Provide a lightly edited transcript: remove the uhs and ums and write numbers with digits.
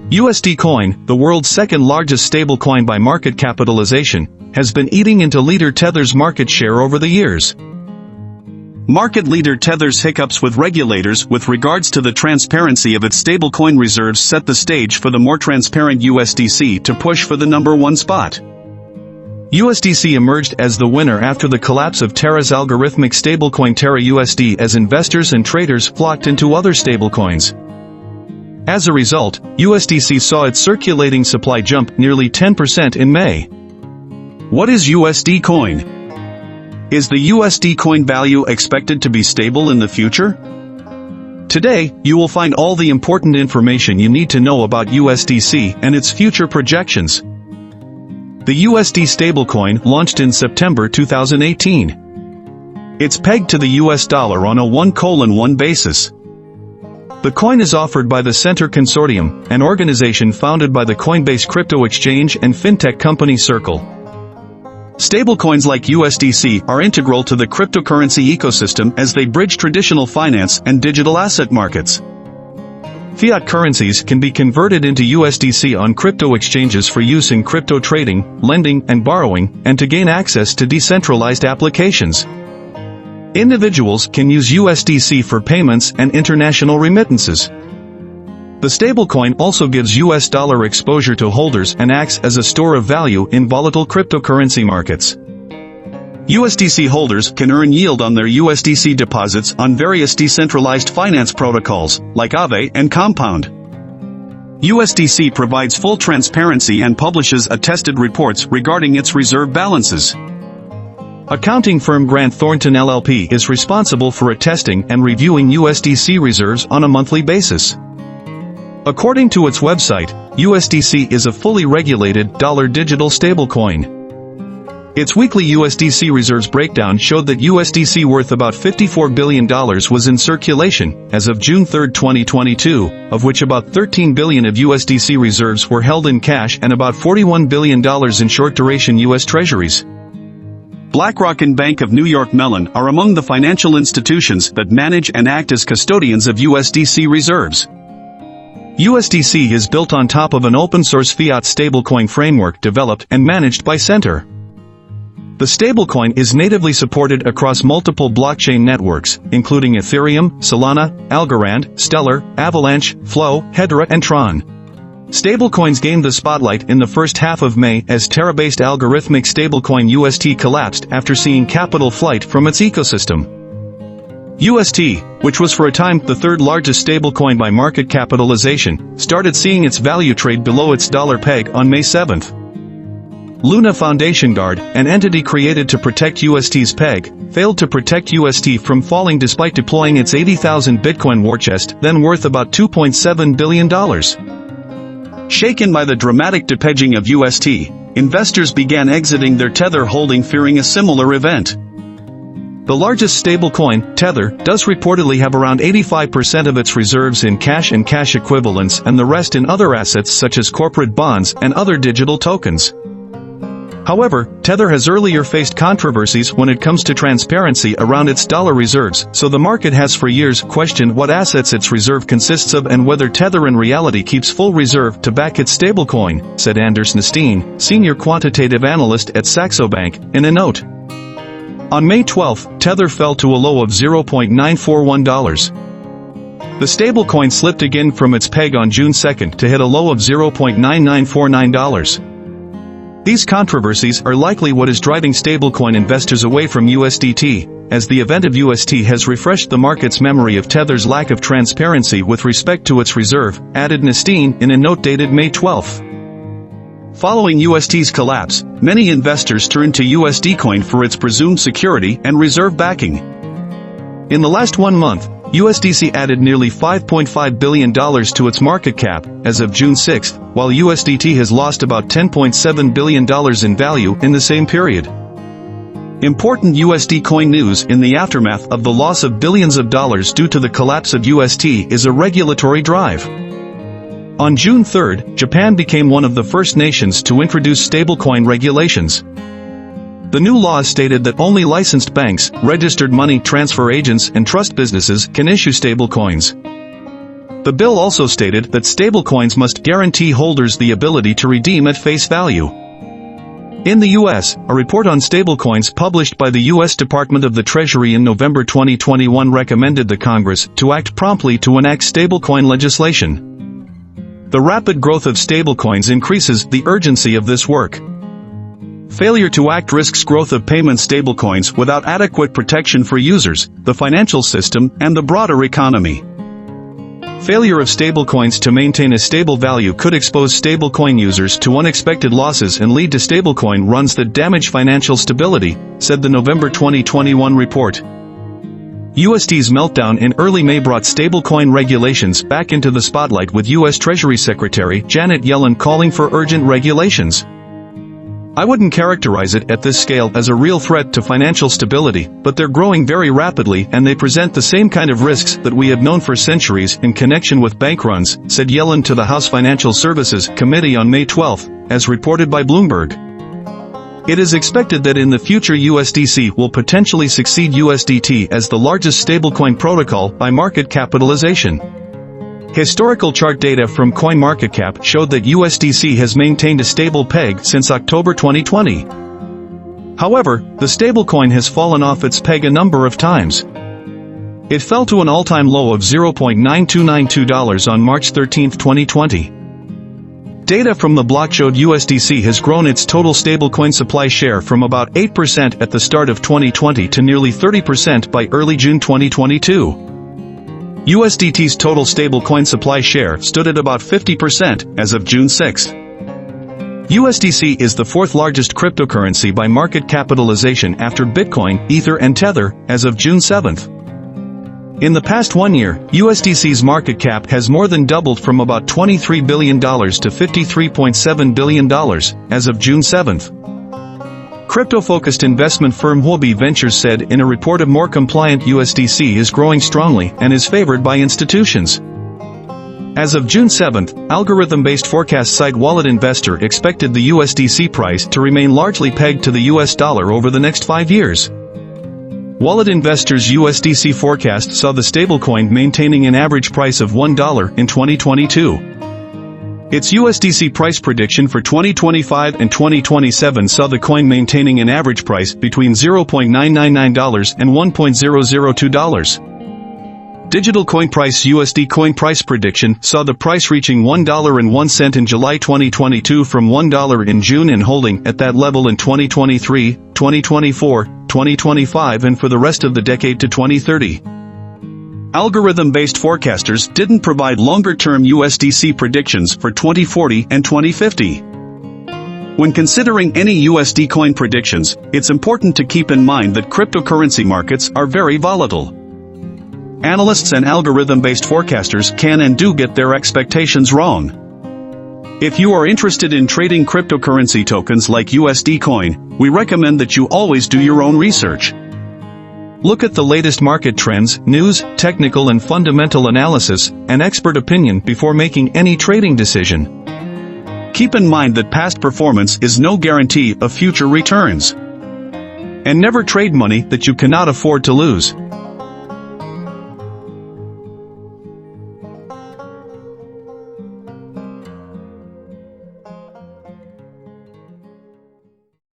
USD Coin, the world's second largest stablecoin by market capitalization, has been eating into leader Tether's market share over the years. Market leader Tether's hiccups with regulators with regards to the transparency of its stablecoin reserves set the stage for the more transparent USDC to push for the #1 spot. USDC emerged as the winner after the collapse of Terra's algorithmic stablecoin Terra USD as investors and traders flocked into other stablecoins. As a result, USDC saw its circulating supply jump nearly 10% in May. What is USD Coin? Is the USD Coin value expected to be stable in the future? Today, you will find all the important information you need to know about USDC and its future projections. The USD stablecoin launched in September 2018. It's pegged to the US dollar on a 1:1 basis. The coin is offered by the Center Consortium, an organization founded by the Coinbase crypto exchange and fintech company Circle. Stablecoins like USDC are integral to the cryptocurrency ecosystem as they bridge traditional finance and digital asset markets. Fiat currencies can be converted into USDC on crypto exchanges for use in crypto trading, lending, and borrowing, and to gain access to decentralized applications. Individuals can use USDC for payments and international remittances. The stablecoin also gives US dollar exposure to holders and acts as a store of value in volatile cryptocurrency markets. USDC holders can earn yield on their USDC deposits on various decentralized finance protocols, like Aave and Compound. USDC provides full transparency and publishes attested reports regarding its reserve balances. Accounting firm Grant Thornton LLP is responsible for attesting and reviewing USDC reserves on a monthly basis. According to its website, USDC is a fully regulated dollar digital stablecoin. Its weekly USDC reserves breakdown showed that USDC worth about $54 billion was in circulation as of June 3, 2022, of which about $13 billion of USDC reserves were held in cash and about $41 billion in short-duration U.S. Treasuries. BlackRock and Bank of New York Mellon are among the financial institutions that manage and act as custodians of USDC reserves. USDC is built on top of an open-source fiat stablecoin framework developed and managed by Tether. The stablecoin is natively supported across multiple blockchain networks, including Ethereum, Solana, Algorand, Stellar, Avalanche, Flow, Hedera, and Tron. Stablecoins gained the spotlight in the first half of May as Terra-based algorithmic stablecoin UST collapsed after seeing capital flight from its ecosystem. UST, which was for a time the third largest stablecoin by market capitalization, started seeing its value trade below its dollar peg on May 7. Luna Foundation Guard, an entity created to protect UST's peg, failed to protect UST from falling despite deploying its 80,000 Bitcoin war chest, then worth about $2.7 billion. Shaken by the dramatic depegging of UST, investors began exiting their Tether holding fearing a similar event. The largest stablecoin, Tether, does reportedly have around 85% of its reserves in cash and cash equivalents and the rest in other assets such as corporate bonds and other digital tokens. However, Tether has earlier faced controversies when it comes to transparency around its dollar reserves, so the market has for years questioned what assets its reserve consists of and whether Tether in reality keeps full reserve to back its stablecoin, said Anders Nesteen, senior quantitative analyst at Saxo Bank, in a note. On May 12, Tether fell to a low of $0.941. The stablecoin slipped again from its peg on June 2 to hit a low of $0.9949. These controversies are likely what is driving stablecoin investors away from USDT, as the event of UST has refreshed the market's memory of Tether's lack of transparency with respect to its reserve, added Nesteen in a note dated May 12. Following UST's collapse, many investors turned to USD Coin for its presumed security and reserve backing. In the last 1 month, USDC added nearly $5.5 billion to its market cap as of June 6, while USDT has lost about $10.7 billion in value in the same period. Important USD Coin news in the aftermath of the loss of billions of dollars due to the collapse of UST is a regulatory drive. On June 3, Japan became one of the first nations to introduce stablecoin regulations. The new law stated that only licensed banks, registered money transfer agents and trust businesses can issue stablecoins. The The bill also stated that stablecoins must guarantee holders the ability to redeem at face value. In the U.S., a report on stablecoins published by the U.S. Department of the Treasury in November 2021 recommended the Congress to act promptly to enact stablecoin legislation. The rapid growth of stablecoins increases the urgency of this work. Failure to act risks growth of payment stablecoins without adequate protection for users, the financial system, and the broader economy. Failure of stablecoins to maintain a stable value could expose stablecoin users to unexpected losses and lead to stablecoin runs that damage financial stability, said the November 2021 report. USD's meltdown in early May brought stablecoin regulations back into the spotlight, with U.S. Treasury Secretary Janet Yellen calling for urgent regulations. I wouldn't characterize it at this scale as a real threat to financial stability, but they're growing very rapidly and they present the same kind of risks that we have known for centuries in connection with bank runs, said Yellen to the House Financial Services Committee on May 12, as reported by Bloomberg. It is expected that in the future USDC will potentially succeed USDT as the largest stablecoin protocol by market capitalization. Historical chart data from CoinMarketCap showed that USDC has maintained a stable peg since October 2020. However, the stablecoin has fallen off its peg a number of times. It fell to an all-time low of $0.9292 on March 13, 2020. Data from the block showed USDC has grown its total stablecoin supply share from about 8% at the start of 2020 to nearly 30% by early June 2022. USDT's total stablecoin supply share stood at about 50% as of June 6. USDC is the fourth largest cryptocurrency by market capitalization after Bitcoin, Ether and Tether, as of June 7. In the past 1 year, USDC's market cap has more than doubled from about $23 billion to $53.7 billion, as of June 7. Crypto-focused investment firm Huobi Ventures said in a report of more compliant USDC is growing strongly and is favored by institutions. As of June 7, algorithm-based forecast site Wallet Investor expected the USDC price to remain largely pegged to the US dollar over the next 5 years. Wallet Investor's USDC forecast saw the stablecoin maintaining an average price of $1 in 2022. Its USDC price prediction for 2025 and 2027 saw the coin maintaining an average price between $0.999 and $1.002. Digital coin price USD coin price prediction saw the price reaching $1.01 in July 2022 from $1 in June and holding at that level in 2023, 2024, 2025 and for the rest of the decade to 2030. Algorithm-based forecasters didn't provide longer-term USDC predictions for 2040 and 2050. When considering any USD coin predictions, it's important to keep in mind that cryptocurrency markets are very volatile. Analysts and algorithm-based forecasters can and do get their expectations wrong. If you are interested in trading cryptocurrency tokens like USD Coin, we recommend that you always do your own research. Look at the latest market trends, news, technical and fundamental analysis, and expert opinion before making any trading decision. Keep in mind that past performance is no guarantee of future returns. And never trade money that you cannot afford to lose.